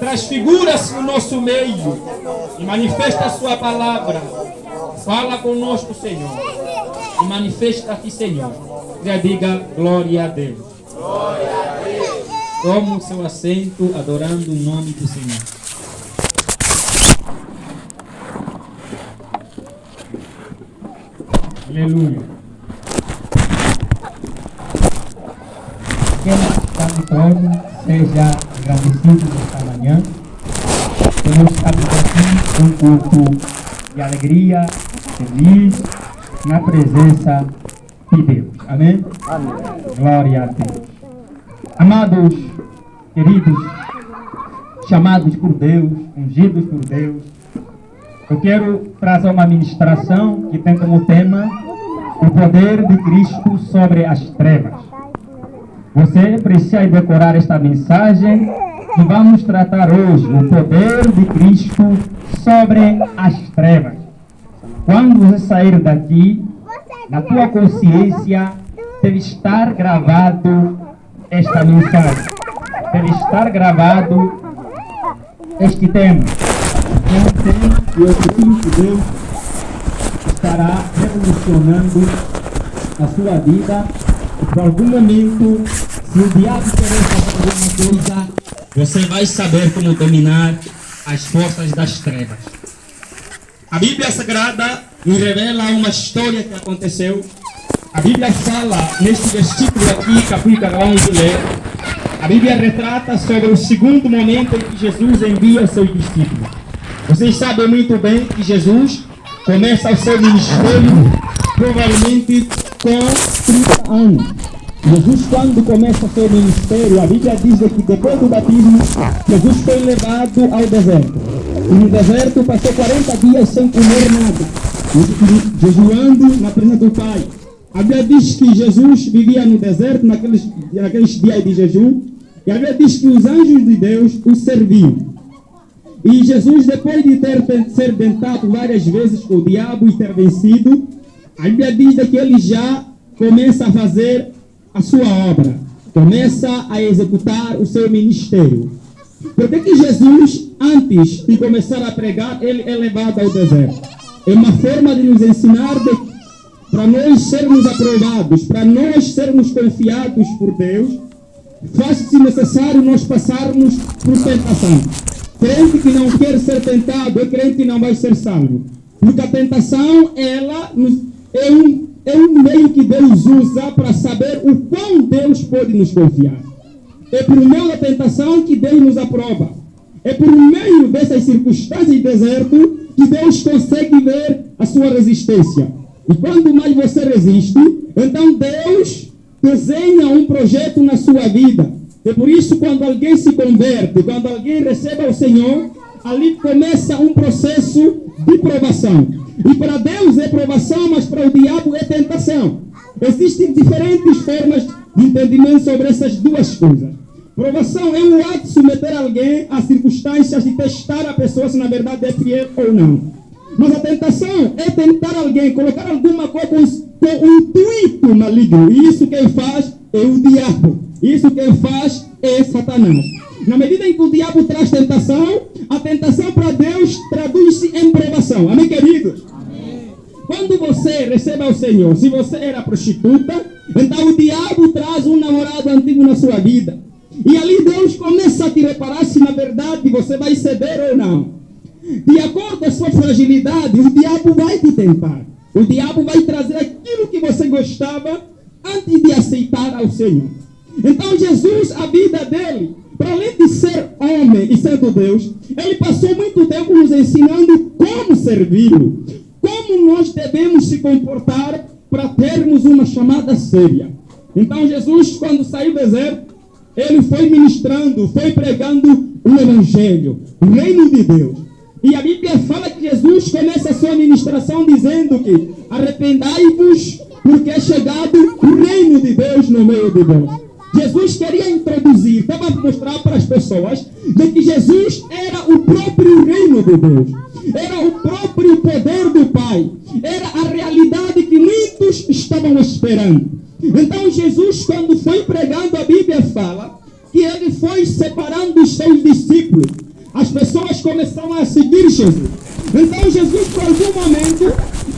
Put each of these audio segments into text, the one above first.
transfigura-se no nosso meio e manifesta a sua palavra. Fala conosco, Senhor, e manifesta-te, Senhor. Já diga glória a Deus. Glória a Deus. Toma o seu assento, adorando o nome do Senhor. Aleluia. Que está no trono seja agradecido nesta manhã. Temos estado aqui um culto de alegria, feliz, na presença de Deus. Amém? Amém. Glória a Deus. Amados, queridos, chamados por Deus, ungidos por Deus, eu quero trazer uma ministração que tem como tema o poder de Cristo sobre as trevas. Você precisa decorar esta mensagem que vamos tratar hoje, o poder de Cristo sobre as trevas. Quando você sair daqui, na tua consciência deve estar gravado esta mensagem, deve estar gravado este tema. E eu acredito que Deus estará revolucionando a sua vida. E por algum momento, se o diabo querer fazer alguma coisa, Você vai saber como dominar as forças das trevas. A Bíblia Sagrada nos revela uma história que aconteceu. A Bíblia fala, neste versículo aqui, que acabamos de ler, a Bíblia retrata sobre o segundo momento em que Jesus envia os seus discípulos. Vocês sabem muito bem que Jesus começa o seu ministério provavelmente com 30 anos. Jesus, quando começa o seu ministério, a Bíblia diz que depois do batismo, Jesus foi levado ao deserto. E no deserto passou 40 dias sem comer nada, jejuando na presença do Pai. A Bíblia diz que Jesus vivia no deserto naqueles dias de jejum. E a Bíblia diz que os anjos de Deus o serviam. E Jesus, depois de ser tentado várias vezes com o diabo e ter vencido, a Bíblia diz que ele já começa a fazer a sua obra, começa a executar o seu ministério. Por que Jesus, antes de começar a pregar, ele é levado ao deserto? É uma forma de nos ensinar para nós sermos aprovados, para nós sermos confiados por Deus, faz-se necessário nós passarmos por tentação. Crente que não quer ser tentado é crente que não vai ser salvo. Porque a tentação, ela é um meio que Deus usa para saber o quão Deus pode nos confiar. É por meio da tentação que Deus nos aprova. É por meio dessas circunstâncias de deserto que Deus consegue ver a sua resistência. E quanto mais você resiste, então Deus desenha um projeto na sua vida. É por isso quando alguém se converte, quando alguém recebe o Senhor, ali começa um processo de provação. E para Deus é provação, mas para o diabo é tentação. Existem diferentes formas de entendimento sobre essas duas coisas. Provação é o ato de submeter alguém a circunstâncias de testar a pessoa se na verdade é fiel ou não. Mas a tentação é tentar alguém, colocar alguma coisa com um intuito maligno. E isso quem faz é o diabo. Isso quem faz é Satanás. Na medida em que o diabo traz tentação, a tentação para Deus traduz-se em provação. Amém, queridos? Amém. Quando você recebe ao Senhor, se você era prostituta, então o diabo traz um namorado antigo na sua vida. E ali Deus começa a te reparar se na verdade você vai ceder ou não. De acordo com a sua fragilidade, o diabo vai te tentar. O diabo vai trazer aquilo que você gostava antes de aceitar ao Senhor. Então Jesus, a vida dele, para além de ser homem e sendo Deus, ele passou muito tempo nos ensinando como servi-lo, como nós devemos se comportar para termos uma chamada séria. Então Jesus, quando saiu do deserto, ele foi ministrando, foi pregando o Evangelho, o reino de Deus. E a Bíblia fala que Jesus começa a sua ministração dizendo que arrependai-vos porque é chegado o reino de Deus no meio de vós. Jesus queria introduzir, estava a mostrar para as pessoas de que Jesus era o próprio reino de Deus, era o próprio poder do Pai, era a realidade que muitos estavam esperando. Então Jesus, quando foi pregando, a Bíblia fala que ele foi separando os seus discípulos as pessoas começaram a seguir Jesus. Então Jesus, por algum momento,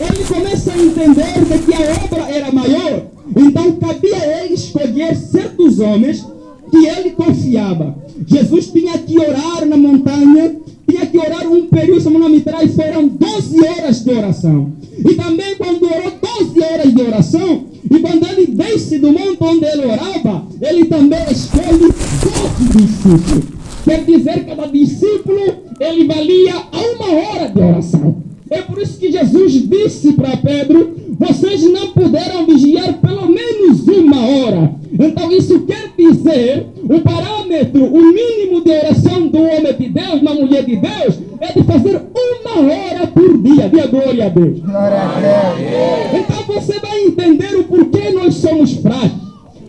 ele começa a entender de que a obra era maior. Então cabia a ele escolher certos homens que ele confiava. Jesus tinha que orar na montanha, tinha que orar um período, se não me traz, foram 12 horas de oração. E também quando orou 12 horas de oração, e quando ele desce do monte onde ele orava, ele também escolhe 12 discípulos. Quer dizer, cada discípulo, ele valia a 1 hora de oração. É por isso que Jesus disse para Pedro, vocês não puderam vigiar pelo menos 1 hora. Então isso quer dizer, o parâmetro, o mínimo de oração do homem de Deus, uma mulher de Deus, é de fazer 1 hora por dia. Diga glória a Deus. Glória a Deus. Então você vai entender o porquê nós somos frágeis,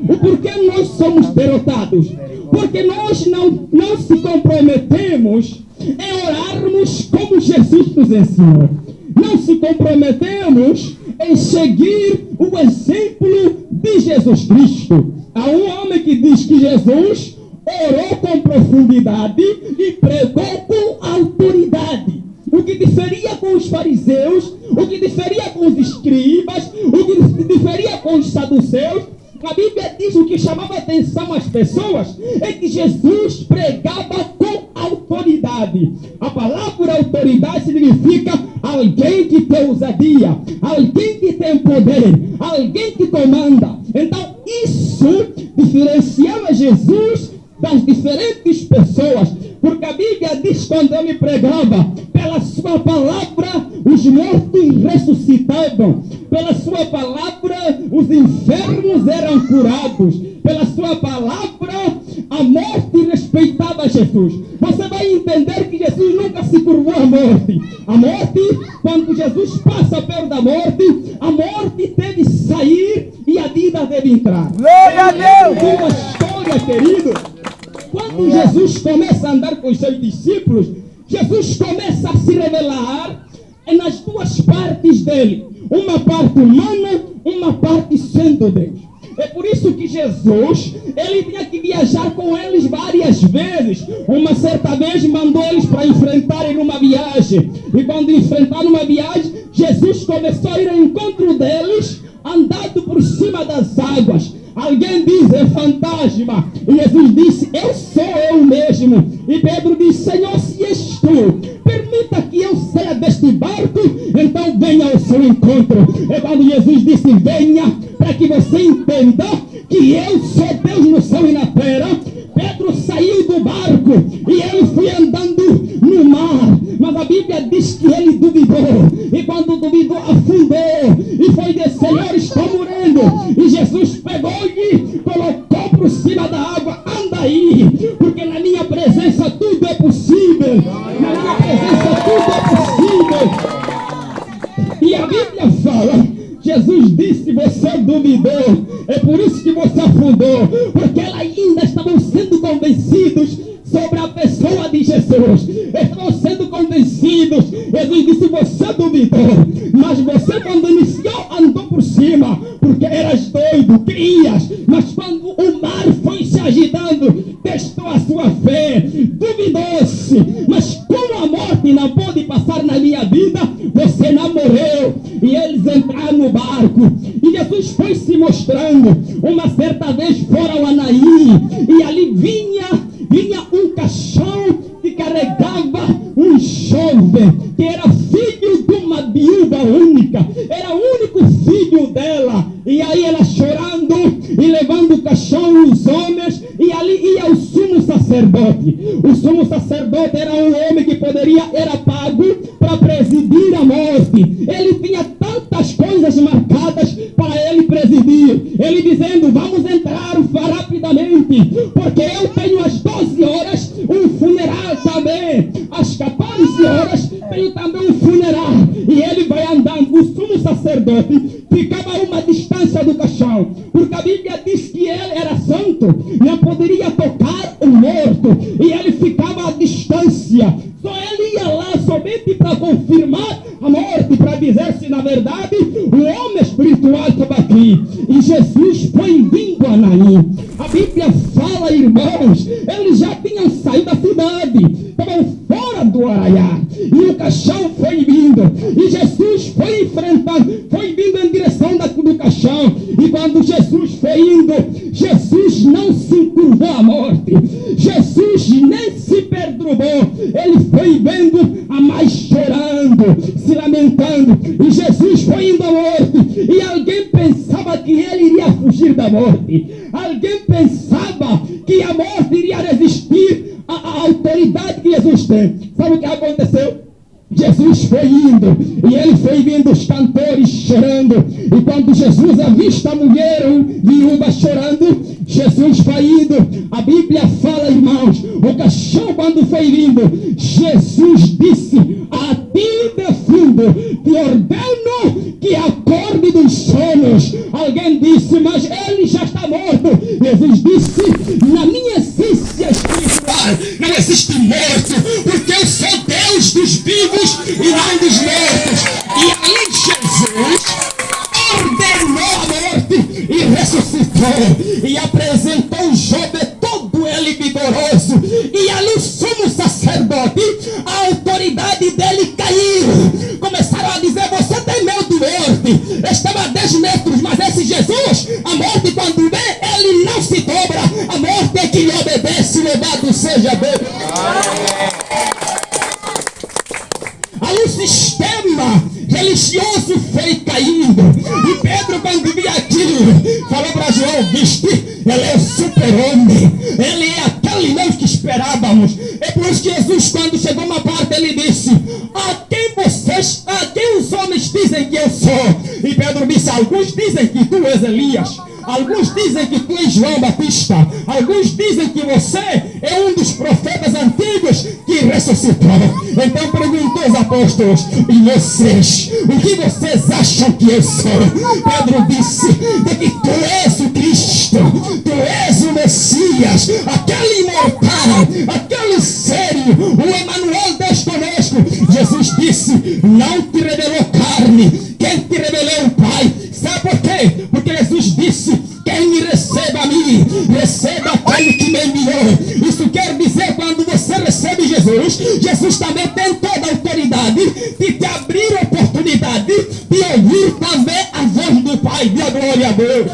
o porquê nós somos derrotados. Porque nós não se comprometemos em orarmos como Jesus nos ensinou. Não se comprometemos em seguir o exemplo de Jesus Cristo. Há um homem que diz que Jesus orou com profundidade e pregou com autoridade. O que diferia com os fariseus, o que diferia com os escribas, o que diferia com os saduceus, a Bíblia diz, o que chamava atenção às pessoas é que Jesus pregava com autoridade. A palavra autoridade significa alguém que tem ousadia, alguém que tem poder, alguém que comanda. Então isso diferenciava Jesus das diferentes pessoas, porque a Bíblia diz, quando ele pregava, pela sua palavra os mortos ressuscitavam, pela sua palavra os enfermos eram curados, pela sua palavra a morte respeitava Jesus. Você vai entender que Jesus nunca se curvou à morte. A morte, quando Jesus passa perto da morte, a morte deve sair e a vida deve entrar. Glória a Deus! Uma história, querido. Quando Jesus começa a andar com os seus discípulos, Jesus começa a se revelar nas 2 partes dele. Uma parte humana, uma parte sendo Deus. É por isso que Jesus, ele tinha que viajar com eles várias vezes. Uma certa vez mandou eles para enfrentarem uma viagem. E quando enfrentaram uma viagem, Jesus começou a ir ao encontro deles, andando por cima das águas. Alguém diz, é fantasma. E Jesus disse, eu sou eu mesmo. E Pedro disse, Senhor, se és tu, permita que eu saia deste barco, então venha ao seu encontro. E quando Jesus disse, venha, para que você entenda que eu sou Deus no céu e na terra, Pedro saiu do barco e ele foi andando no mar. Mas a Bíblia diz que ele duvidou. E quando duvidou, afundou. E foi dizer, Senhor, estou morrendo. E Jesus pegou-lhe, colocou por cima da água. Anda aí, porque na minha presença tudo é possível. Na minha presença tudo é possível. E a Bíblia fala, Jesus disse, você duvidou. É por isso que você afundou. Porque eles ainda estavam sendo convencidos sobre a pessoa de Jesus. Estavam sendo convencidos. Jesus disse, você duvidou, mas você quando iniciou andou por cima, porque eras doido, crias, mas quando o mar foi se agitando, testou a sua fé, duvidou-se, mas como a morte não pode passar na minha vida, você não morreu. E eles entraram no barco, e Jesus foi se mostrando. Uma certa vez foram a Naim, e ali vinha um caixão que carregava um jovem, que era filho de uma viúva única, era o único filho dela. E aí ela chorando e levando o caixão, os homens, e ali ia o sumo sacerdote. O sumo sacerdote era um homem que era pago para presidir a morte. Ele tinha tantas coisas marcadas para ele presidir. Ele dizendo, vamos entrar rapidamente, porque eu tenho às 12 horas um funeral também. Às 14 horas tenho também um funeral. E ele vai andando. O sumo sacerdote ficava a uma distância do caixão, porque a Bíblia diz que ele era santo, não poderia tocar o morto, e ele ficava à distância. Só ele ia lá somente para confirmar a morte, para dizer se na verdade o homem espiritual estava aqui. E Jesus foi vindo a Naim. A Bíblia fala, irmãos, eles já tinham saído da cidade, estavam do Araiá. E o caixão foi vindo. E Jesus foi enfrentando, foi vindo em direção do caixão. E quando Jesus foi indo, Jesus não se encurvou à morte. Jesus nem se perturbou. Ele foi vendo a mais chorando, se lamentando. E Jesus foi indo à morte. E alguém pensava que ele iria fugir da morte. Alguém pensava que a morte iria resistir à autoridade que Jesus tem. Sabe o que aconteceu? Jesus foi indo, e ele foi vindo os cantores chorando, e quando Jesus avista a mulher viúva chorando, Jesus vai indo. A Bíblia fala, irmãos, o caixão quando foi vindo, Jesus disse: a ti defundo, te ordeno que acorde dos sonhos. Alguém disse: mas ele já está morto. Jesus disse: na minha essência espiritual não existe morto, porque eu sou Deus dos vivos e não dos mortos. E aí Jesus ordenou a morte e ressuscitou e apresentou Job todo ele vigoroso. E ali o sumo sacerdote, a autoridade dele caiu. Começaram a dizer: você tem medo de morte. Estava a 10 metros, mas esse Jesus, a morte quando vem, ele não se dobra. A morte é que lhe obedece, louvado seja Deus. Ali o sistema religioso foi caindo. E Pedro, quando via aquilo, falou para João: viste, ele é o super-homem, ele é aquele Deus que esperávamos. É por isso que Jesus, quando chegou uma parte, ele disse: a quem os homens dizem que eu sou? E Pedro disse: alguns dizem que tu és Elias, alguns dizem que tu és João Batista, alguns dizem que você é um dos profetas antigos que ressuscitou. Então perguntou aos apóstolos: e vocês? O que vocês acham que eu sou? Pedro disse: de que tu és o Cristo, tu és o Messias, aquele imortal, aquele sério, o Emmanuel Deus conosco. Jesus disse: não te revelou carne, quem te revelou é o Pai. Sabe por quê? Porque Jesus disse: quem me receba a mim, receba aquele que me enviou. Isso quer dizer, quando você recebe Jesus, Jesus também tem toda a autoridade de te abrir a oportunidade de ouvir também a voz do Pai. Dê a glória a Deus.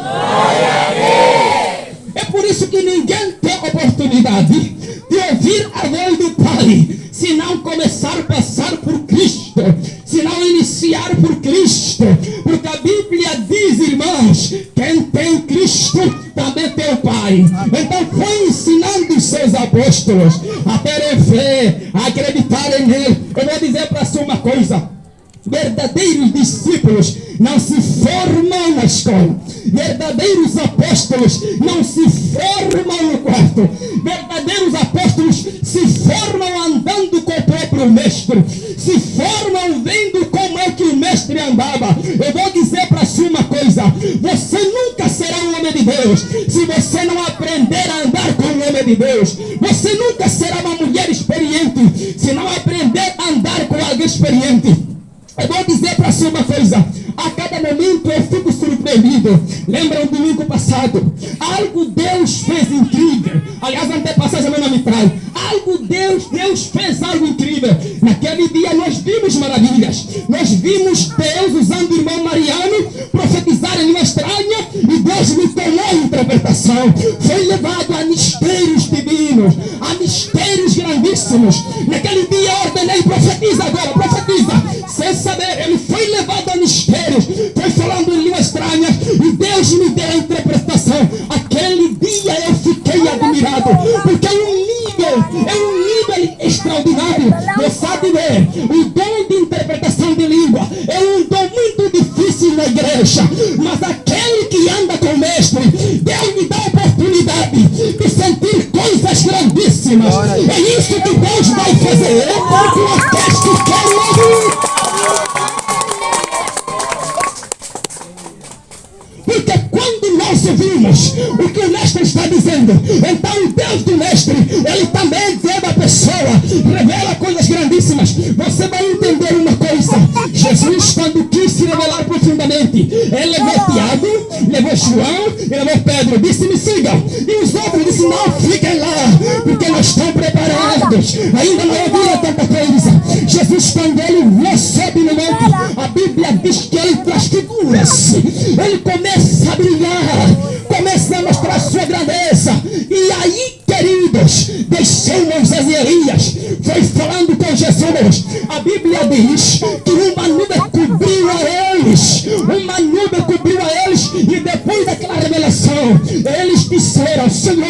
É por isso que ninguém tem oportunidade de ouvir a voz do Pai se não começar a passar por Cristo, se não iniciar por Cristo. Porque a Bíblia diz, irmãos, quem tem Cristo também tem o Pai. Então foi ensinando os seus apóstolos a terem fé, a acreditarem nele. Eu vou dizer para você uma coisa: verdadeiros discípulos não se formam na escola. Verdadeiros apóstolos não se formam no quarto. Verdadeiros apóstolos se formam andando com o próprio mestre. Se formam vendo como é que o mestre andava. Eu vou dizer para você uma coisa: você nunca será um homem de Deus se você não aprender a andar com o homem de Deus. Você nunca será uma mulher experiente se não aprender a andar com alguém experiente. Eu vou dizer para você uma coisa: a cada momento eu fico surpreendido. Lembra o domingo passado? Algo Deus fez incrível. Aliás, a antepassagem não me traz. Deus fez algo incrível. Naquele dia nós vimos maravilhas. Nós vimos Deus usando o irmão Mariano profetizar em língua estranha, e Deus me tomou a interpretação. Foi levado a mistérios divinos, a mistérios grandíssimos. Naquele dia eu ordenei: profetiza agora, profetiza. Sem saber, ele foi levado a mistérios, foi falando em língua estranha, e Deus me deu a interpretação. Aquele dia eu fiquei admirado, porque é um nível extraordinário. Você sabe ver, o dom de interpretação de língua é um dom muito difícil na igreja, mas aquele que anda com o mestre, Deus me dá a oportunidade de sentir coisas grandíssimas. É isso que Deus vai fazer com aqueles que querem ouvir. Porque quando nós ouvimos o que o mestre está dizendo, então o Deus do mestre, ele também dentro da pessoa revela coisas grandíssimas. Você vai entender uma coisa: Jesus, quando quis se revelar profundamente, ele levou Tiago, levou João e levou Pedro, disse: me sigam. E os outros disseram: não, fiquem lá, porque nós estamos preparados. Ainda não ouviram tanta coisa. Jesus, quando ele sobe no monte, a Bíblia diz que ele transfigura-se. Ele começa a brilhar, começa a mostrar a sua grandeza. E aí, queridos, desceu Moisés e Elias, foi falando com Jesus. A Bíblia diz que uma nuvem cobriu a eles, uma nuvem cobriu a eles, e depois daquela revelação, eles disseram: Senhor,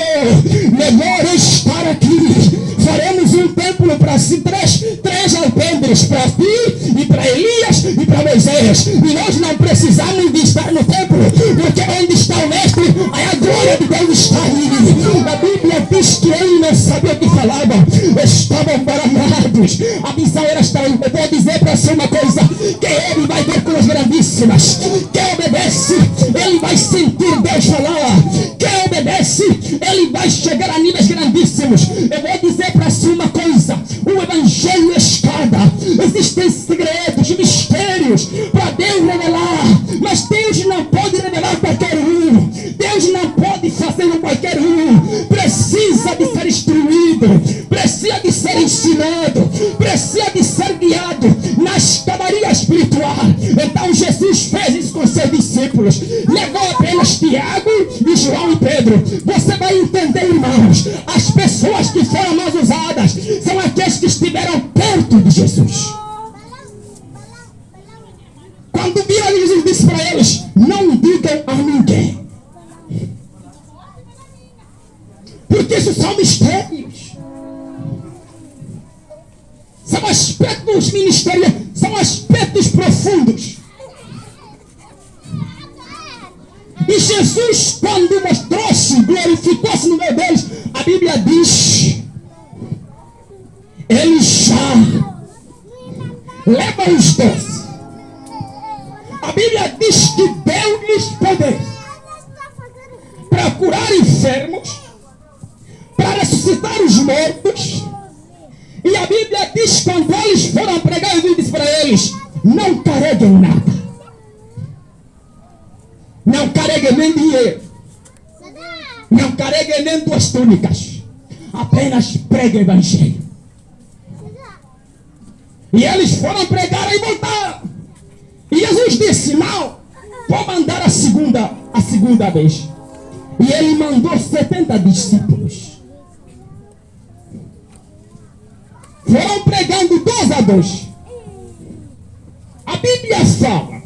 melhor é estar aqui. Faremos um templo para si, três alpendres, para ti e para Elias e para Moisés. E nós não precisamos de estar no templo, porque onde está o mestre, aí a glória de Deus está aí. A Bíblia diz que ele não sabia o que falava, estavam baralhados. A visão era estranha. Eu vou dizer para você uma coisa: que ele vai ver coisas grandíssimas. Quem obedece, ele vai sentir Deus falar. Quem obedece, ele vai chegar a níveis grandíssimos. Eu vou dizer para você uma coisa: o evangelho é escada. Existem segredos, mistérios para Deus revelar, mas Deus não pode revelar qualquer um. Deus não pode fazer com qualquer um. Precisa de ser instruído, precisa de ser ensinado, precisa de ser guiado na escadaria espiritual. Então Jesus fez isso com seus discípulos. Levou apenas Tiago e João e Pedro. Você vai entender, irmãos, as pessoas que foram mais usadas são aqueles que estiveram perto de Jesus. Quando viram, Jesus disse para eles: não digam a ninguém, porque isso são mistérios, são aspectos ministeriais, são aspectos profundos. E Jesus, quando mostrou-se, glorificou-se no meio deles, a Bíblia diz: ele já leva os 12. A Bíblia diz que deu-lhes poder para curar enfermos, para ressuscitar os mortos. E a Bíblia diz que quando eles foram pregar, ele disse para eles: não carreguem nada, não carreguem nem dinheiro, não carreguem nem 2 túnicas, apenas preguem o evangelho. E eles foram pregar e voltaram. E Jesus disse: não, vou mandar a segunda vez. E ele mandou 70 discípulos. Foram pregando 2 a 2. A Bíblia fala,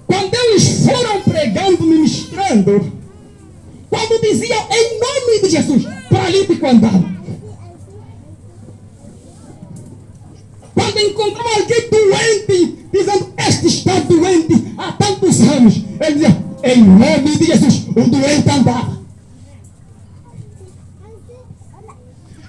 quando eles foram pregando, ministrando, quando diziam em nome de Jesus, paralítico andava. Quando encontrava alguém doente, dizendo: este está doente há tantos anos, ele dizia: em nome de Jesus, o doente andava.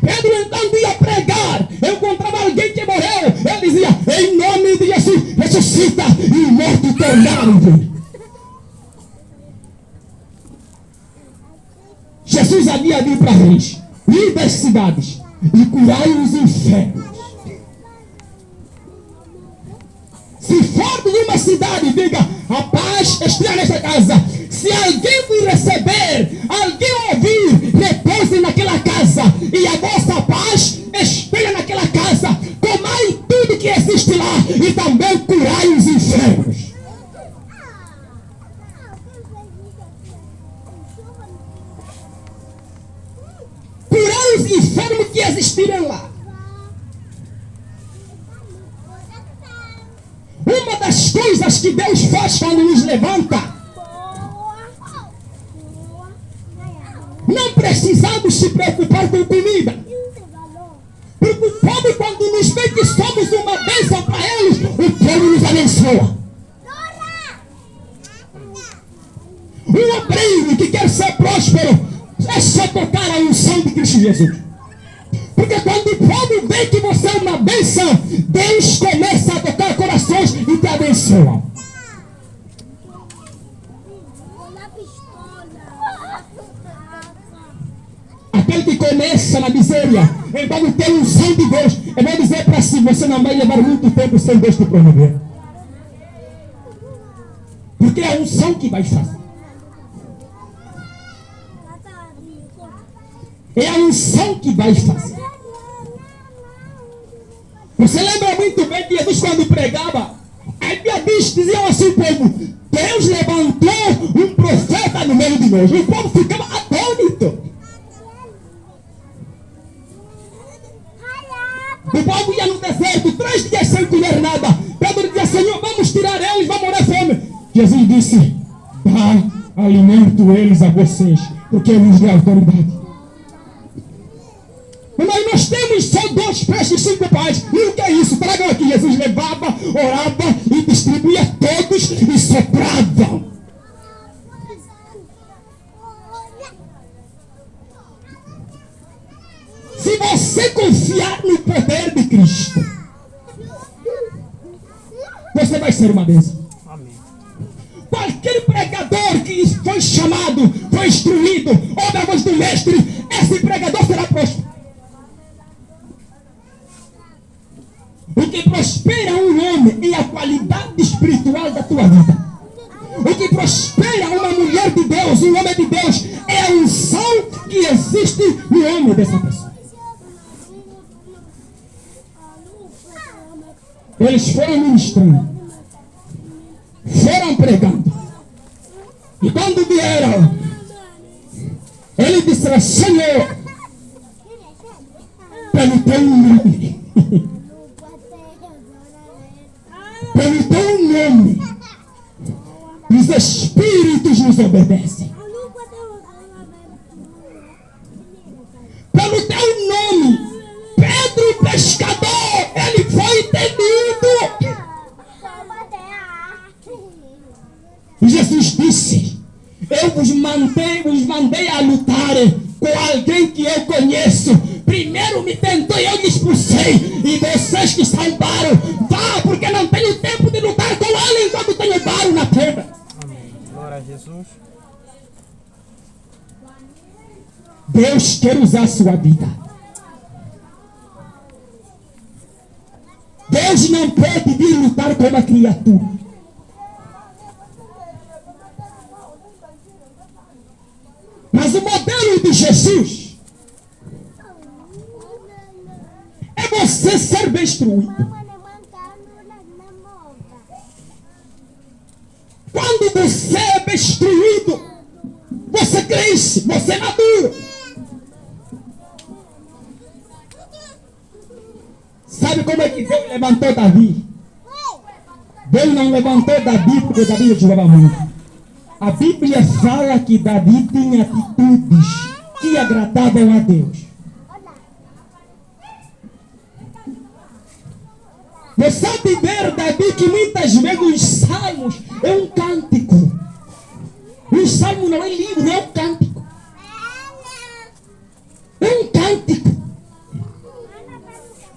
Pedro então ia pregar, encontrava alguém que morreu, ele dizia: em nome de Jesus, ressuscita, e o morto tornaram vivo. Jesus havia dito para eles: ir das cidades e curai os enfermos. Se for de uma cidade, diga: a paz esteja nesta casa. Se alguém me receber, alguém ouvir, repouse naquela casa, e a vossa paz esteja naquela casa. Comai tudo que existe lá, e também curai os enfermos. Curai os enfermos que existirem lá. Uma das coisas que Deus faz quando nos levanta, não precisamos se preocupar com comida. Preocupado quando nos vê que somos uma bênção para eles, o povo nos abençoa. Um obreiro que quer ser próspero, é só tocar a unção de Cristo Jesus. Porque quando o povo vê que você é uma bênção, Deus começa a tocar corações e te abençoa. Aquele que começa na miséria, ele vai ter unção de Deus. Eu vou dizer para si: você não vai levar muito tempo sem Deus te promover. Porque é a unção que vai fazer. É a unção que vai fazer. Você lembra muito bem que Jesus, quando pregava, a Bíblia dizia assim o povo: Deus levantou um profeta no meio de nós. O povo ficava atônito. O povo ia no deserto, 3 dias sem comer nada. Pedro dizia: Senhor, vamos tirar eles, vamos morrer fome. Jesus disse: dá alimento eles a vocês, porque eu lhes dei autoridade. Mas nós temos só 2 peixes e 5 pães. E o que é isso? Tragam aqui. Jesus levava, orava e distribuía todos e soprava. Se você confiar no poder de Cristo, você vai ser uma bênção. Amém. Qualquer pregador que foi chamado, foi instruído, ouve a voz do mestre, esse pregador será próspero. O que prospera um homem é a qualidade espiritual da tua vida. O que prospera uma mulher de Deus, um homem de Deus, é a unção que existe no homem dessa pessoa. Eles foram ministrando, foram pregando. E quando vieram, ele disse: Senhor, pelo teu nome, pelo teu nome, os espíritos nos obedecem. Pelo teu nome, Pedro, o pescador, ele foi temido. E Jesus disse: eu vos mandei a lutar com alguém que eu conheço. Primeiro me tentou e eu lhe expulsei. E vocês que salvaram, vá, porque não tenho tempo de lutar com ele enquanto tenho varo na terra. Amém. Glória a Jesus. Deus quer usar a sua vida. Deus não pode vir lutar com uma criatura. Mas o modelo de Jesus é você ser bem instruído. Quando você é bem instruído, você cresce, você madura. Sabe como é que Deus levantou Davi? Deus não levantou Davi porque Davi jogava muito. A Bíblia fala que Davi tinha atitudes que agradavam a Deus. Você sabe ver, Davi, que muitas vezes os salmos é um cântico. O salmo não é livro, é um cântico. É um cântico.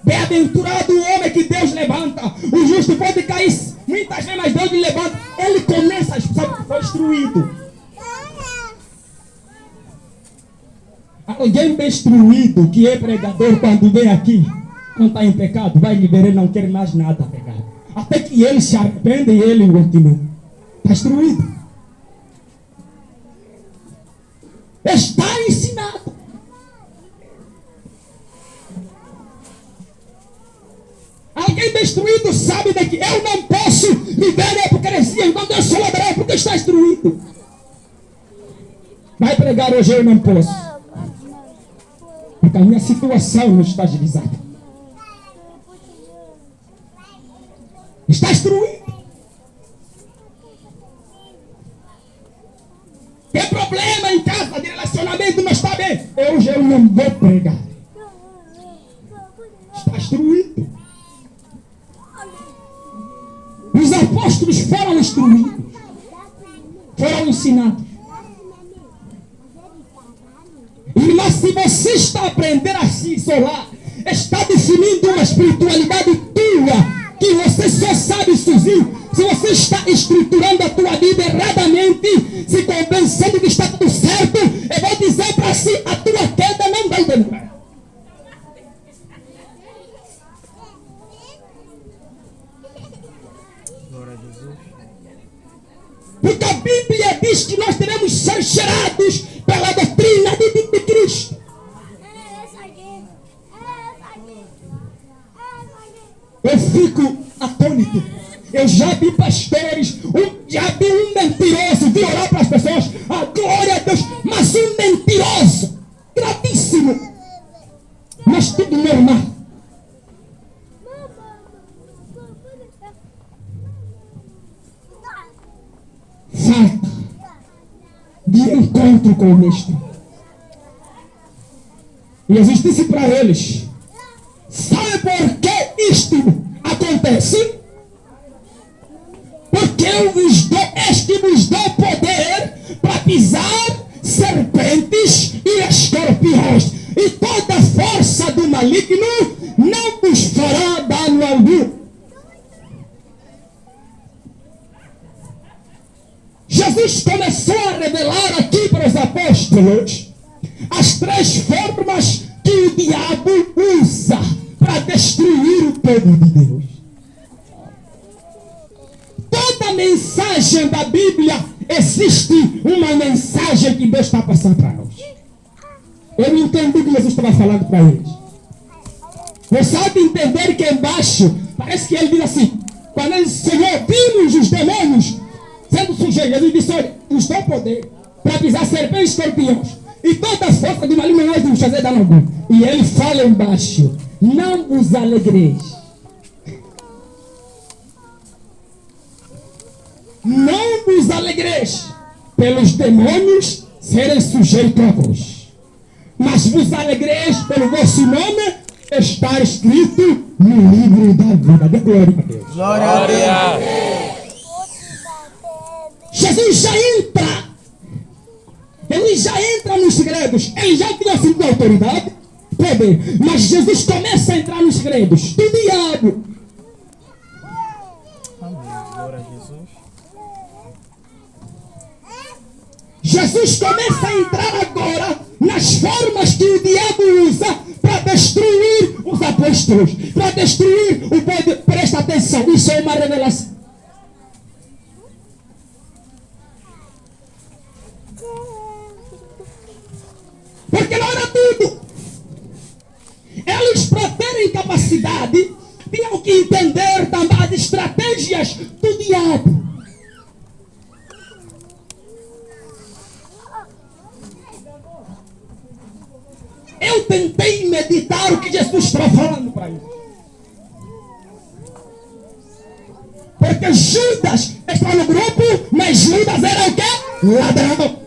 Bem-aventurado o homem que Deus levanta. O justo pode cair muitas vezes, mas Deus lhe levanta. Ele começa, sabe que foi instruído. Alguém bem instruído, que é pregador, quando vem aqui, não está em pecado, vai liberar, não quer mais nada pegar. Até que ele se arrepende e ele continua. Está instruído. Está ensinado. Alguém bem instruído sabe de que eu não posso viver a hipocrisia enquanto eu sou ladrão, porque está instruído. Vai pregar hoje, eu não posso. Porque a minha situação não está agilizada. Está instruído. Tem problema em casa de relacionamento, não está bem. Hoje eu não vou pregar. Está instruído. Os apóstolos foram instruídos, foram ensinados. Irmã, se você está aprendendo a se isolar, está definindo uma espiritualidade tua, que você só sabe sozinho. Se você está estruturando a tua vida erradamente, se convencendo que está tudo certo, eu vou dizer para si, a tua queda não vai demorar. Porque a Bíblia diz que nós devemos ser cheirados pela doutrina de Cristo. Eu fico atônito. Eu já vi pastores, já vi um mentiroso vir orar para as pessoas, a glória a Deus, mas um mentiroso, gravíssimo, mas tudo normal. Falta de encontro com o mestre. E Jesus disse para eles: sabe por que isto acontece? Porque eu vos dou poder para pisar serpentes e escorpiões, e toda força do maligno não vos fará dano algum. Jesus começou a revelar aqui para os apóstolos as 3 formas que o diabo usa para destruir o povo de Deus. Toda mensagem da Bíblia existe uma mensagem que Deus está passando para nós. Eu entendi o que Jesus estava falando para eles. Você há de entender que embaixo, parece que ele diz assim, quando ele disse: Senhor, vimos os demônios sendo sujeitos, Jesus disse: olha, vos dou poder para pisar serpentes e escorpiões, e toda a força de maligno não vos fazer dano algum. E ele fala embaixo: não vos alegreis. Não vos alegreis pelos demônios serem sujeitos a vós, mas vos alegreis pelo vosso nome estar escrito no livro da vida. Dê glória a Deus. Glória a Deus. Jesus já entra. Ele já entra nos segredos. Ele já tinha sido de autoridade, poder, mas Jesus começa a entrar nos segredos do diabo. Amém. Glória a Jesus. Jesus começa a entrar agora nas formas que o diabo usa para destruir os apóstolos, para destruir o povo. Presta atenção, isso é uma revelação. Porque não era tudo. Eles, para terem capacidade, tinham que entender também as estratégias do diabo. Eu tentei meditar o que Jesus estava falando para eles. Porque Judas estava no grupo, mas Judas era o quê? Ladrão.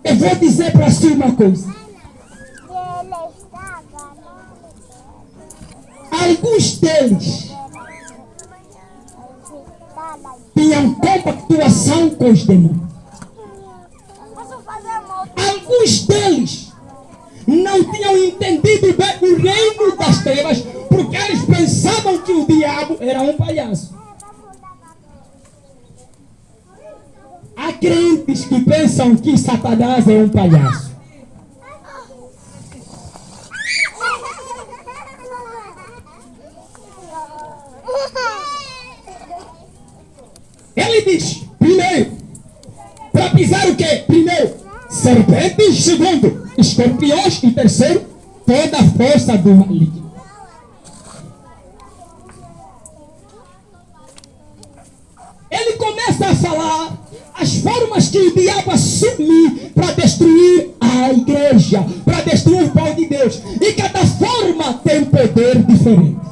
Eu vou dizer para si uma coisa. Alguns deles tinham compactuação com os demônios. Alguns deles não tinham entendido bem o reino das trevas, porque eles pensavam que o diabo era um palhaço. Há crentes que pensam que Satanás é um palhaço. Ele diz, primeiro, para pisar o quê? Primeiro, serpentes. Segundo, escorpiões. E terceiro, toda a força do maligno. Ele começa a falar as formas que o diabo assume para destruir a igreja, para destruir o povo de Deus. E cada forma tem um poder diferente.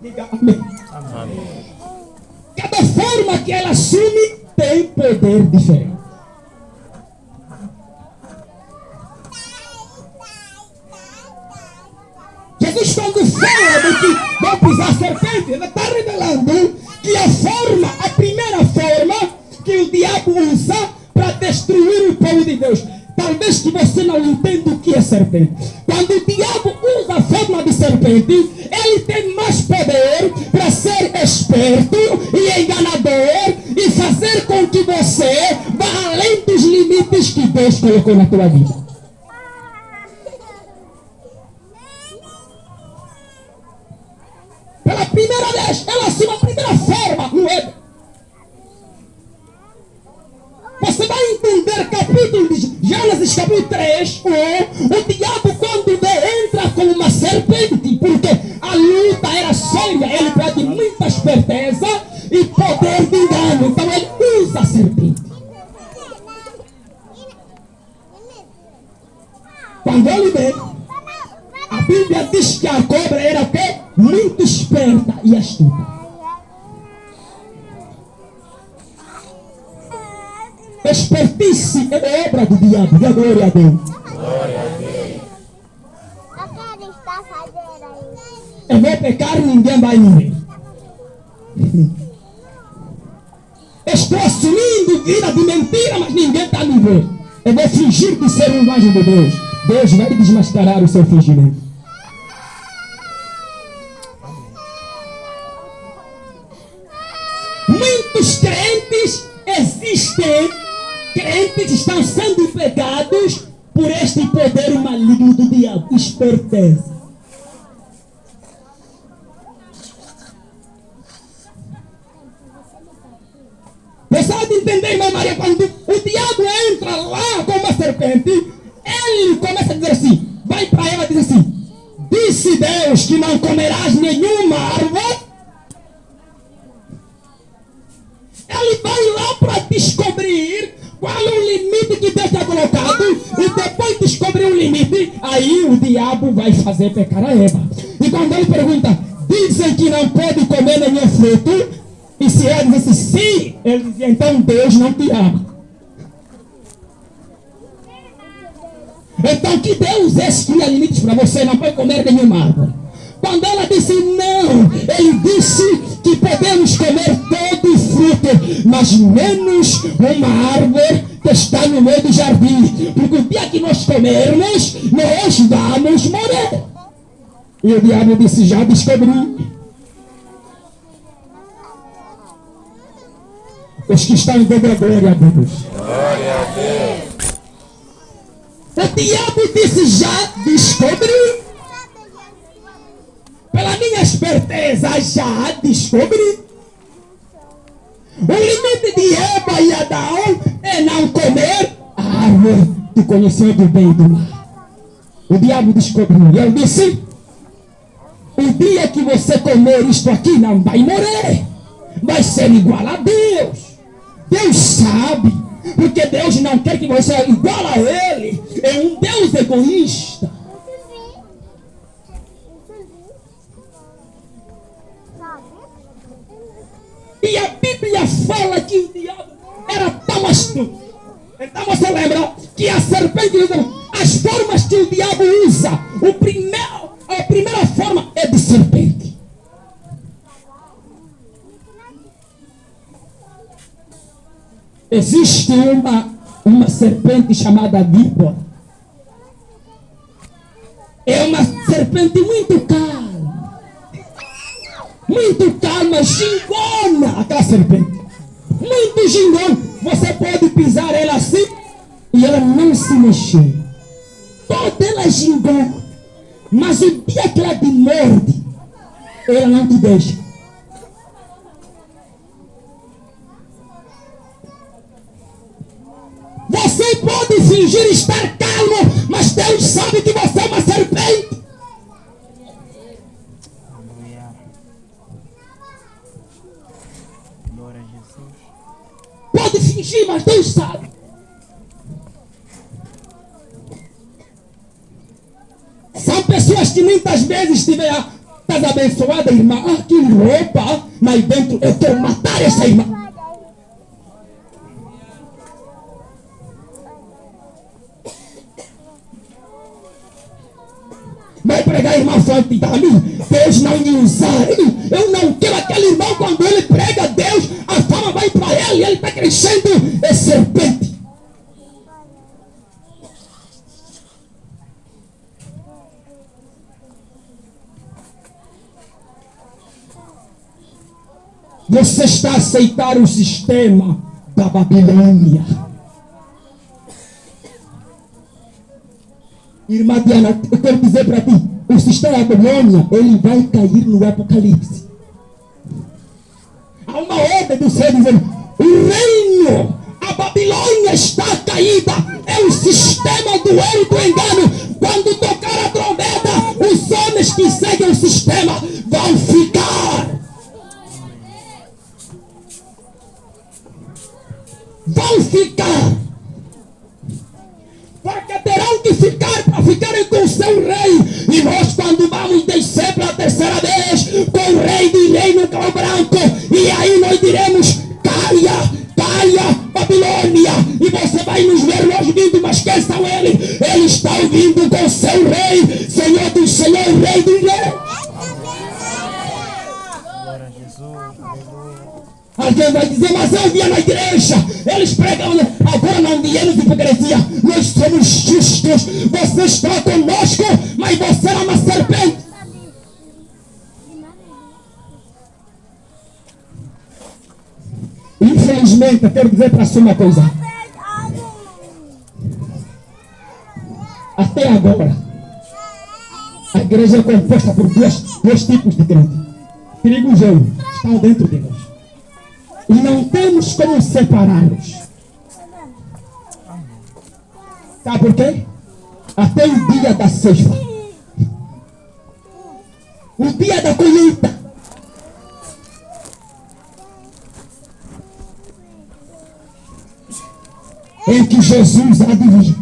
Diga amém. Amém. Cada forma que ela assume tem poder diferente. Jesus, quando fala de que vão pisar serpente, ele está revelando que a primeira forma que o diabo usa para destruir o povo de Deus. Talvez que você não entenda o que é serpente. Quando o diabo usa a forma de serpente, ele tem mais poder para ser esperto e enganador e fazer com que você vá além dos limites que Deus colocou na tua vida. Pela primeira vez, ela assume a primeira forma no Éden. Você vai entender capítulo de Gênesis capítulo 3, o diabo quando entra como uma serpente, porque a luta era séria, ele pede muita esperteza e poder de engano, então ele usa a serpente. Quando ele vê, a Bíblia diz que a cobra era o quê? Muito esperta e astuta. Expertise é obra do diabo. Dê glória a Deus. Glória a Deus. Eu vou pecar e ninguém vai morrer. Estou assumindo vida de mentira, mas ninguém está me vendo. Eu vou fingir de ser um anjo de Deus. Deus vai desmascarar o seu fingimento. Muitos crentes existem, crentes estão sendo pegados por este poder maligno do diabo, esperteza. Você pode entender, irmã Maria, quando o diabo entra lá com uma serpente, ele começa a dizer assim, vai para ela e diz assim, disse Deus que não comerás nenhuma árvore. Ele vai lá para descobrir qual é o limite que Deus está colocado, e depois de descobrir o limite, aí o diabo vai fazer pecar a Eva. E quando ele pergunta, dizem que não pode comer nenhum fruto, e se ela disse sim, ele dizia, então Deus não te ama. Então que Deus cria limites para você, não pode comer nenhuma árvore. Quando ela disse não, ele disse que podemos comer todo o fruto, mas menos uma árvore que está no meio do jardim. Porque o dia que nós comermos, nós vamos morrer. E o diabo disse, já descobri. Os que estão em glória a Deus. Glória a Deus. O diabo disse, já descobri. Pela minha esperteza, já descobri. O limite de Eva e Adão é não comer a árvore do conhecimento do bem e do mal. O diabo descobriu. E ele disse, o dia que você comer isto aqui, não vai morrer. Vai ser igual a Deus. Deus sabe, porque Deus não quer que você seja igual a Ele. É um Deus egoísta. E a Bíblia fala que o diabo era tão astuto. Então você lembra que a serpente usa as formas que o diabo usa. A primeira forma é de serpente. Existe uma serpente chamada víbora. É uma serpente muito calma. Muito calma, gingona, aquela serpente. Muito gingona. Você pode pisar ela assim e ela não se mexer. Toda ela é gingona. Mas o dia que ela te morde, ela não te deixa. Você pode fingir estar calmo, mas Deus sabe que você é uma serpente. Glória a Jesus. Pode fingir, mas Deus sabe. São pessoas que muitas vezes tiveram, estás abençoada, irmã, que roupa, mas dentro eu quero matar essa irmã. Vai pregar irmão forte da mim, Deus não me usar. Eu não quero aquele irmão, quando ele prega Deus, a fama vai para ele, ele está crescendo, é serpente. Você está a aceitar o sistema da Babilônia. Irmã Diana, eu quero dizer para ti, o sistema da Babilônia, ele vai cair no Apocalipse. Há uma ordem do céu dizendo: o reino, a Babilônia está caída. É o sistema do erro e do engano. Quando tocar a trombeta, os homens que seguem o sistema vão ficar. Vão ficar. Porque terão que ficar para ficarem com o seu rei. E nós, quando vamos descer pela terceira vez com o rei do reino cão branco, e aí nós diremos: caia, caia, Babilônia. E você vai nos ver nós vindo, mas quem são eles? Eles estão vindo com o seu rei, Senhor dos senhores, rei dos reis. Glória a Jesus. Aleluia. Alguém vai dizer: mas eu via na igreja, eles pregam. Agora não viemos de hipocrisia, nós somos justos. Você está conosco, mas você era uma serpente. Infelizmente, eu quero dizer para você uma coisa. Até agora, a igreja é composta por dois tipos de crente. Perigos estão dentro de nós. E não temos como separá-los. Sabe por quê? Até o dia da ceifa, o dia da colheita, em que Jesus há de vir.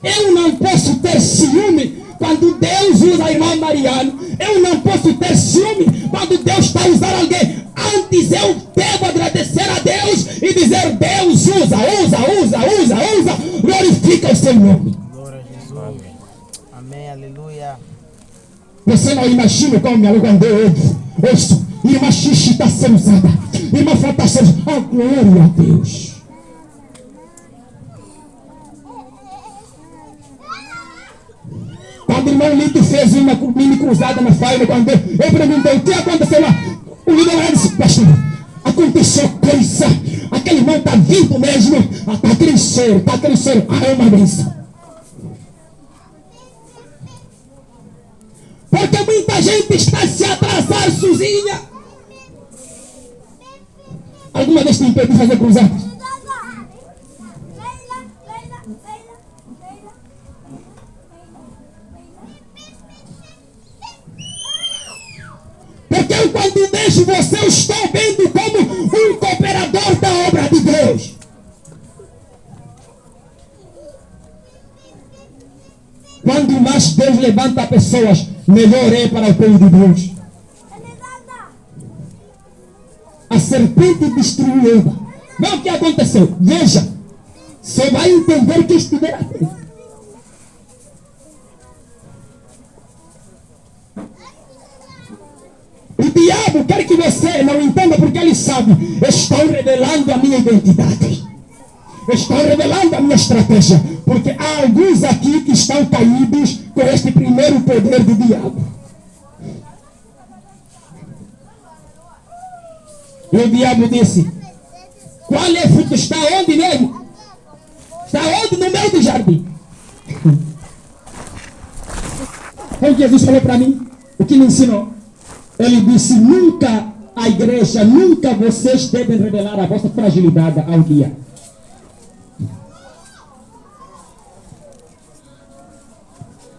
Eu não posso ter ciúme quando Deus usa a irmã Mariano. Eu não posso ter ciúme quando Deus está a usar alguém. Antes eu devo agradecer a Deus e dizer: Deus usa, glorifica o seu nome. Glória a Jesus. Amém, aleluia. Você não imagina como me alegro ouço. Irmã Xixi está sendo usada. Irmã Flá está sendo usada. Glória a Deus. Quando o irmão Lito fez uma mini cruzada na Faina, quando eu perguntei o que aconteceu lá, o líder disse: pastor, aconteceu coisa. Aquele irmão está vivo mesmo. Está crescendo. É uma bênção. Porque muita gente está se atrasar sozinha. Alguma vez tem impedido de fazer cruzadas? Porque eu, quando deixo você, eu estou vendo como um cooperador da obra de Deus. Quando mais Deus levanta pessoas, melhor é para o povo de Deus. A serpente destruiu Eva. Vê o que aconteceu. Veja. Só vai entender quem estiver atento. O diabo quer que você não entenda, porque ele sabe: estão revelando a minha identidade, estão revelando a minha estratégia. Porque há alguns aqui que estão caídos com este primeiro poder do diabo. E o diabo disse: qual é o fruto? Está onde mesmo? Está onde? No meio do jardim. Então Jesus falou para mim, o que me ensinou. Ele disse: nunca a igreja, nunca vocês devem revelar a vossa fragilidade ao dia.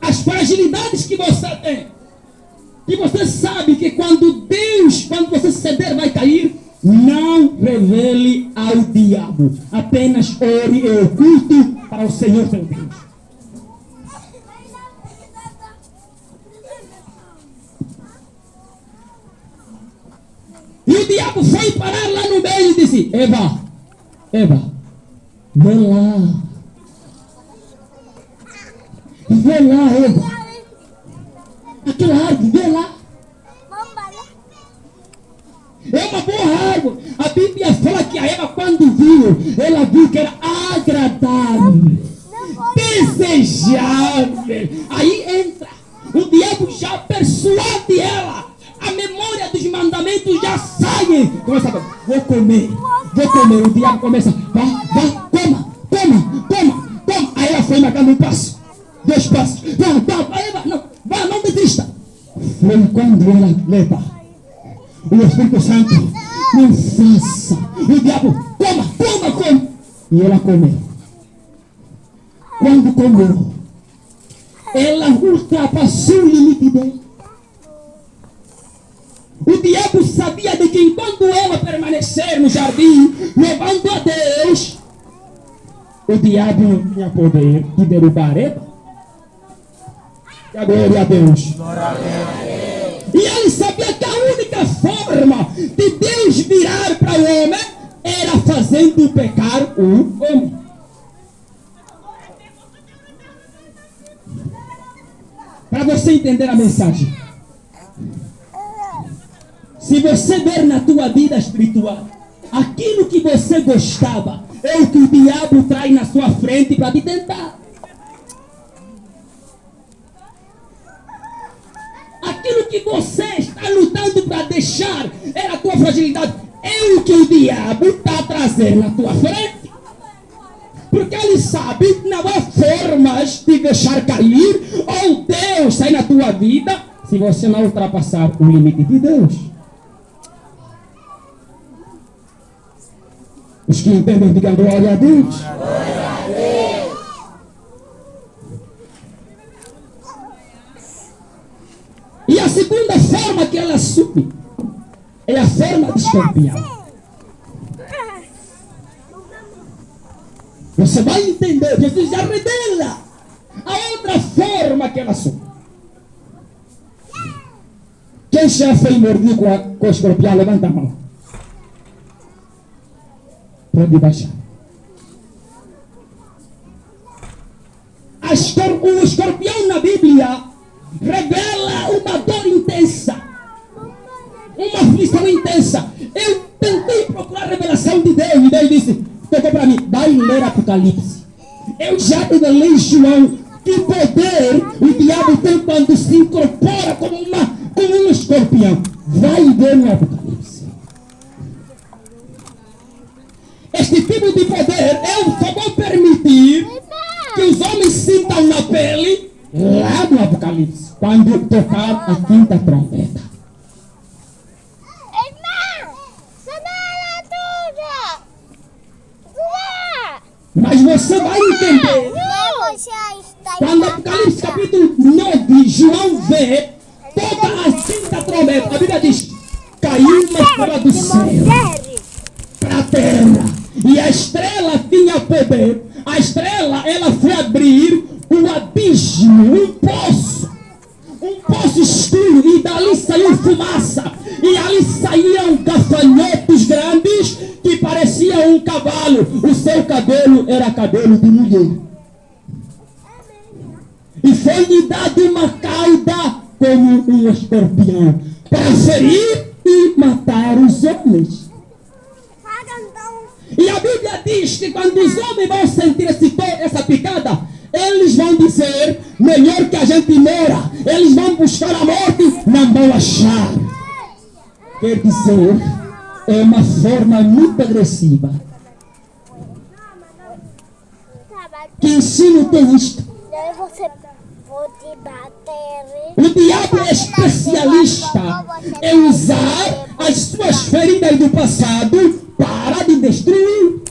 As fragilidades que você tem, que você sabe que quando você ceder, vai cair, não revele ao diabo. Apenas ore e oculte para o Senhor seu Deus. E o diabo foi parar lá no meio e disse: Eva, vê lá. Vê lá, Eva. Aquela árvore, vê lá. É uma boa árvore. A Bíblia fala que a Eva, quando viu, ela viu que era agradável, desejável. Aí entra. O diabo já persuade ela. A memória dos mandamentos já sai. Começa a falar: vou comer. O diabo começa: vá, toma. Aí ela foi marcando um passo, 2 passos. Não, Eva, não, vá, não desista. foi quando ela leva o Espírito Santo, não faça. O diabo, coma. E ela comeu. Quando comeu, ela ultrapassou o limite dela. O diabo sabia de que enquanto ela permanecer no jardim, louvando a Deus, o diabo não tinha poder de derrubar ela. E a glória a Deus. E ele sabia que a única forma de Deus virar para o homem era fazendo pecar o homem. Para você entender a mensagem, se você ver na tua vida espiritual, aquilo que você gostava é o que o diabo traz na sua frente para te tentar. Aquilo que você está lutando para deixar é a tua fragilidade, é o que o diabo está trazendo na tua frente. Porque ele sabe que não há formas de deixar cair ou Deus sair na tua vida se você não ultrapassar o limite de Deus. Os que entendem, digam glória a Deus. E a segunda forma que ela assume é a forma de escorpião. Você vai entender, Jesus já revela a outra forma que ela assume. Quem já foi mordido com o escorpião, levanta a mão. Pode baixar. O escorpião na Bíblia revela uma dor intensa, uma aflição intensa. Eu tentei procurar a revelação de Deus e Deus disse, tocou para mim, vai ler Apocalipse. Eu já revelei João que poder o diabo tem quando se incorpora como um escorpião. Vai ver no Apocalipse. Este tipo de poder eu só vou permitir que os homens sintam na pele lá no Apocalipse, quando tocar a quinta trombeta. Mas você vai entender quando Apocalipse capítulo 9, João vê toda a quinta trombeta. A Bíblia diz, caiu uma estrela do céu para a terra. E a estrela tinha poder. A estrela, ela foi abrir um abismo, um poço escuro, e dali saiu fumaça, e ali saíam gafanhotos grandes que pareciam um cavalo. O seu cabelo era cabelo de mulher, e foi-lhe dado uma cauda como um escorpião para ferir e matar os homens. E a Bíblia diz que quando os homens vão sentir essa picada, eles vão dizer, melhor que a gente mora. Eles vão buscar a morte, não vão achar. Quer dizer, é uma forma muito agressiva. Que ensino tem isto? O diabo é especialista em usar as suas feridas do passado para te destruir.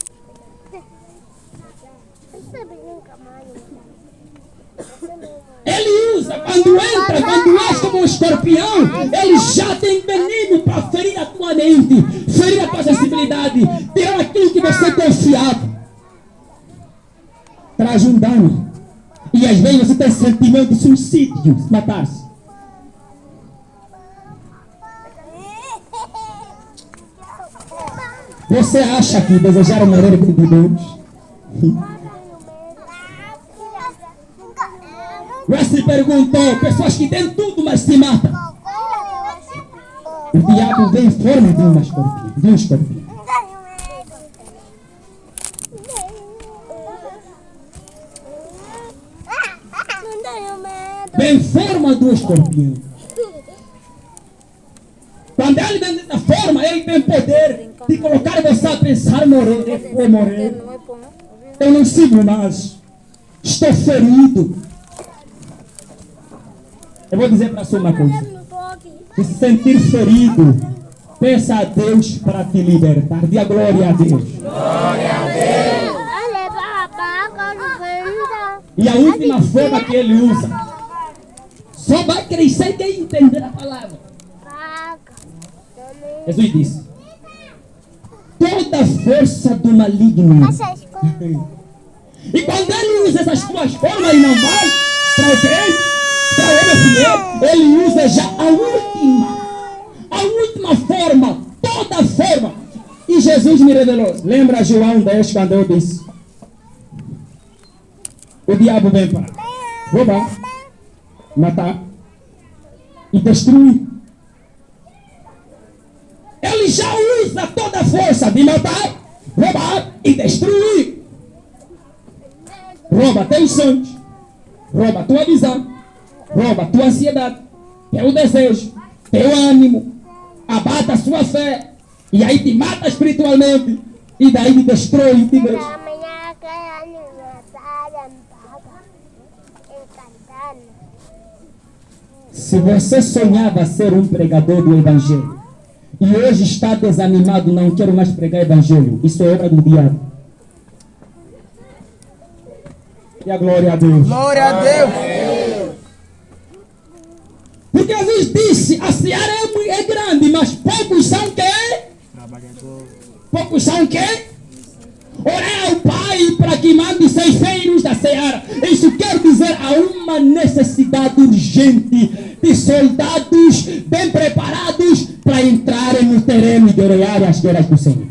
Ele usa, quando és como um escorpião, ele já tem veneno para ferir a tua mente, ferir a tua sensibilidade, tirar aquilo que você confiava. Traz um dano. E às vezes você tem sentimento de suicídio, matar-se. Você acha que desejar morrer de Deus? Wesley perguntou, pessoas que têm tudo, mas se matam. O diabo vem em forma de um escorpião. Vem em forma de um escorpião. Quando ele vem dessa forma, ele tem poder de colocar você a pensar morrer. Eu não sigo mais. Estou ferido. Eu vou dizer para você uma coisa. e se sentir ferido, peça a Deus para te libertar. Diga glória a Deus. E a última forma que ele usa, só vai crescer quem entender a palavra. Jesus disse: toda força do maligno. E quando ele usa essas duas formas, ele não vai para o crente, para o homem fiel, ele usa já a última forma, toda forma. E Jesus me revelou. Lembra João 10, quando eu disse: o diabo vem para roubar, matar e destruir. Ele já usa toda a força de matar, roubar e destruir. Rouba teus sonhos, rouba tua visão, rouba tua ansiedade, teu desejo, teu ânimo, abata a sua fé, e aí te mata espiritualmente, e daí te destrói e te deixa. Se você sonhava ser um pregador do Evangelho, e hoje está desanimado, não quero mais pregar Evangelho, isso é obra do diabo. E a glória a Deus. Glória a Deus. Porque Jesus disse: a seara é grande, mas poucos são quê? Poucos são quê? Orei ao Pai para que mande ceifeiros da seara. Isso quer dizer, há uma necessidade urgente de soldados bem preparados para entrarem no terreno e guerrearem as guerras do Senhor.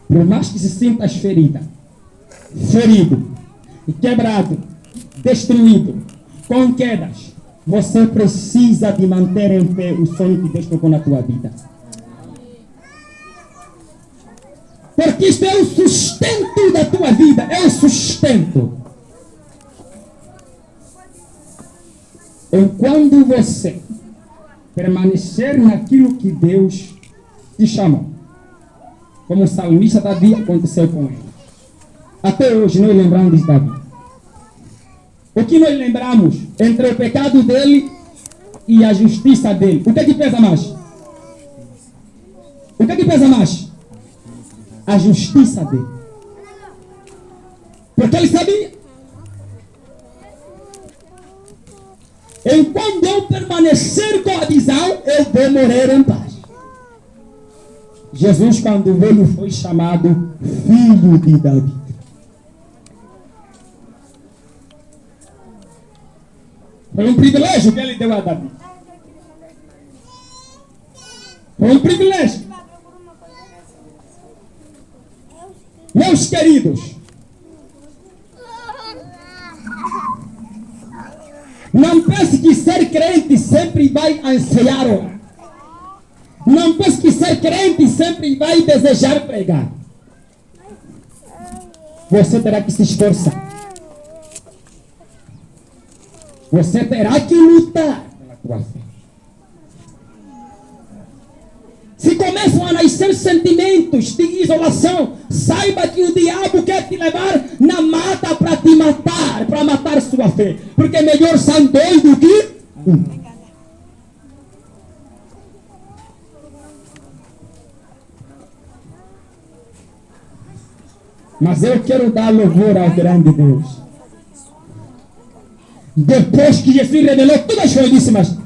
Por mais que se sintas ferido e quebrado, destruído, com quedas, você precisa de manter em pé o sonho que Deus colocou na tua vida. Porque isso é o sustento da tua vida, é o sustento. Enquanto você permanecer naquilo que Deus te chamou, como o salmista Davi aconteceu com ele. Até hoje nós lembramos de Davi. O que nós lembramos entre o pecado dele e a justiça dele? O que é que pesa mais? O que é que pesa mais? A justiça dele. Porque ele sabia: enquanto eu permanecer com a visão, eu vou morrer em paz. Jesus, quando veio, foi chamado Filho de Davi. Foi um privilégio que ele deu a Davi. Foi um privilégio. Meus queridos, não pense que ser crente sempre vai ansiar orar. Não pense que ser crente sempre vai desejar pregar. Você terá que se esforçar. Você terá que lutar pela tua fé. Se começam a nascer sentimentos de isolação, saiba que o diabo quer te levar na mata para te matar, para matar sua fé. Porque melhor são dois do que um. Mas eu quero dar louvor ao grande Deus. Depois que Jesus revelou todas as coisas, disse: mas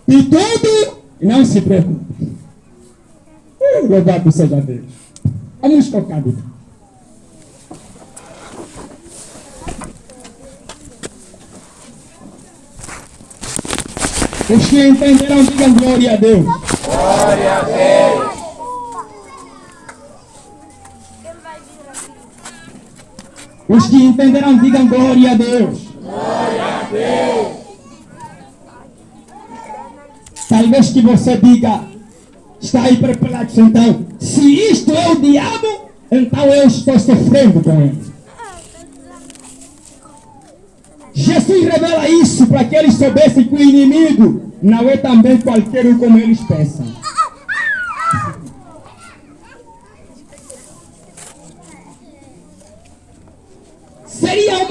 e tudo, não se preocupe. Louvado seja Deus. Vamos tocar, Deus. Os que entenderão, digam glória a Deus. Glória a Deus. Os que entenderão, digam glória a Deus. Glória a Deus. Talvez que você diga, está aí perplexo, então, se isto é o diabo, então eu estou sofrendo com ele. Jesus revela isso para que eles soubessem que o inimigo não é também qualquer um como eles pensam.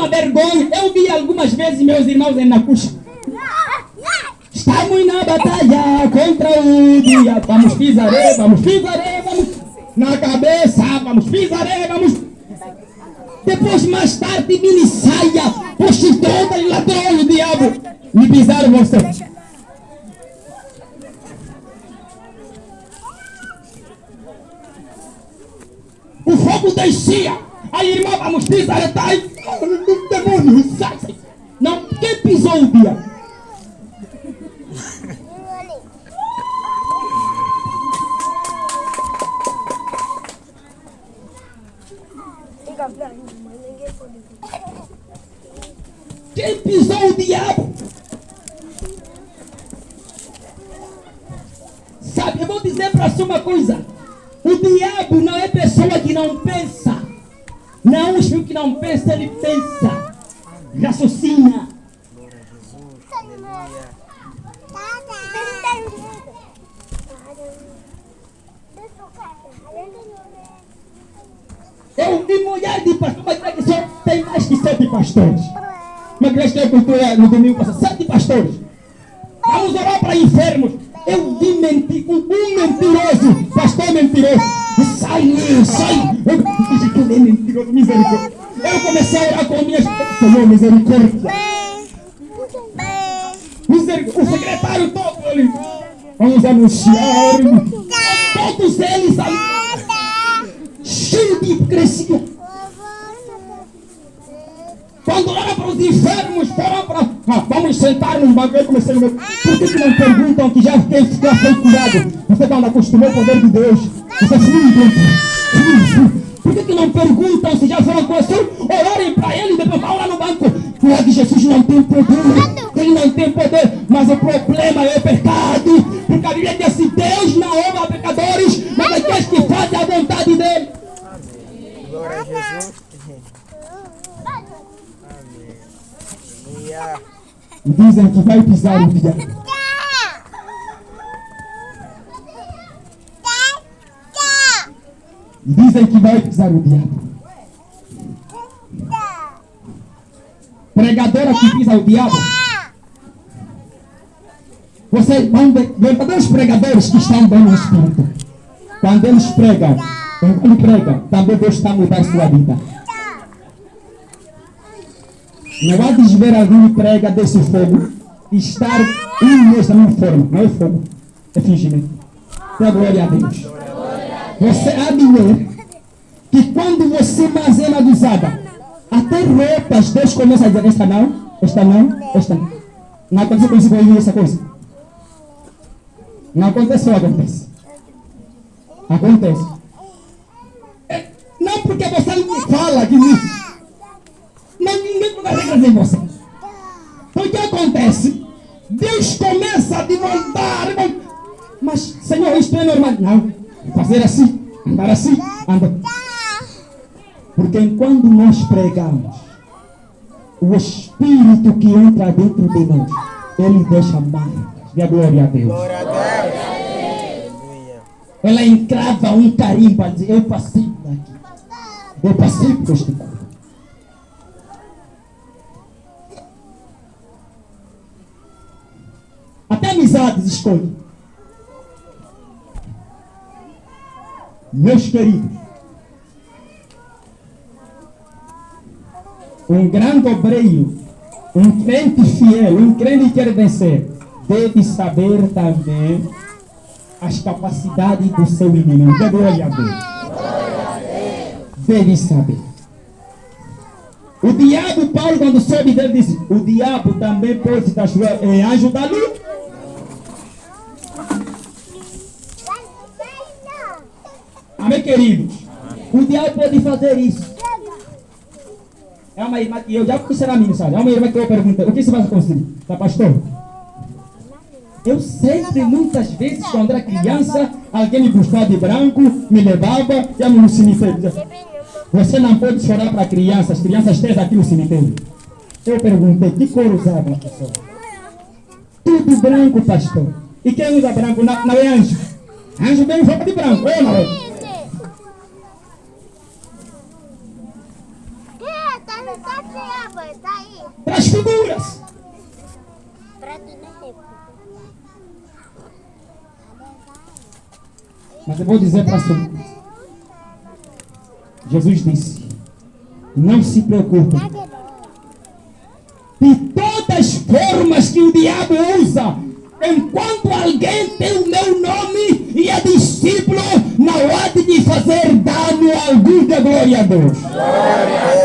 uma vergonha. Eu vi algumas vezes meus irmãos na cuxa. Estamos na batalha contra o dia. Vamos pisar, vamos na cabeça, vamos pisar, vamos. Depois, mais tarde, mini saia, puxe toda e ladrão o diabo. Me pisaram você. O fogo descia. Aí, irmão, vamos pisar, tá aí. Demônio, sai. Não, quem pisou o diabo? Quem pisou o diabo? Sabe, eu vou dizer para você uma coisa. O diabo não é pessoa que não pensa. Não é um espírito que não pensa, ele pensa. Raciocina. Eu vi mulher de pastor, uma igreja que só tem mais que 7 pastores. Uma igreja que eu cultura no domingo passado, 7 pastores. Vamos orar para enfermos. Eu vi um mentiroso, pastor mentiroso. Sai. Eu disse que ele é mentiroso, misericórdia. Eu comecei a orar com minhas... Senhor, misericórdia. O secretário todo ali. Vamos anunciar. Todos eles ali. Cheio de hipocrisia. Quando olham para os enfermos, vamos sentar num banco. Eu comecei a ver. Por que não perguntam que já foi curado? Você não acostumou ao poder de Deus. Você fluiu. Por que não perguntam se já foram conhecidos? Orarem para ele e depois vão lá no banco. Falar que Jesus não tem poder. Ele não tem poder. Mas o problema é o pecado. Porque a Bíblia diz assim: Deus não ama pecadores, mas aqueles que fazem a vontade dele. Glória a Jesus. Dizem que vai pisar o diabo. Dizem que vai pisar o diabo. Pregadora que pisa o diabo. Vocês vão ver verdadeiros pregadores que estão bem no espírito. Quando eles pregam, também Deus está a mudar sua vida. Não há de ver alguém que prega desse fogo e estar nessa mesma forma. Não é fogo, é fingimento. Dê glória a Deus. Você há de ver que quando você mazena usada, até roupas, Deus começa a dizer: esta não. Não aconteceu com isso, essa coisa. Não aconteceu, acontece. Acontece. Não porque você não fala que mas ninguém vai regras em você. Então o que acontece? Deus começa a te mandar. Mas, Senhor, isto é normal. Não. Fazer assim, andar assim, andar. Porque enquanto nós pregamos, o Espírito que entra dentro de nós, ele deixa marcas. E a glória a Deus. Glória a Deus. Ela encrava um carimbo para dizer: eu passei por aqui. Eu passei por este corpo. Até amizades escolhe. Meus queridos, um grande obreiro, um crente fiel, um crente que quer vencer, deve saber também as capacidades do seu inimigo. Glória a Deus. Deve saber. O diabo, Paulo, quando soube dele, disse: o diabo também pode ajudar lhe. Amém, queridos? O diabo pode fazer isso. É uma irmã que eu já conheci a minha, sabe? É uma irmã que eu pergunto: o que você vai conseguir? Tá, pastor? Eu sempre, muitas vezes, quando era criança, alguém me buscava de branco, me levava e ia no cemitério. Você não pode chorar para crianças, as crianças estão aqui no cemitério. Eu perguntei: que cor usava a pessoa? Tudo branco, pastor. E quem usa branco não é anjo. Anjo vem em roupa de branco, não é? Para as figuras. Mas eu vou dizer para você. Jesus disse: não se preocupe. De todas as formas que o diabo usa, enquanto alguém tem o meu nome e é discípulo, não há de fazer dano algum, da glória a Deus. Glória a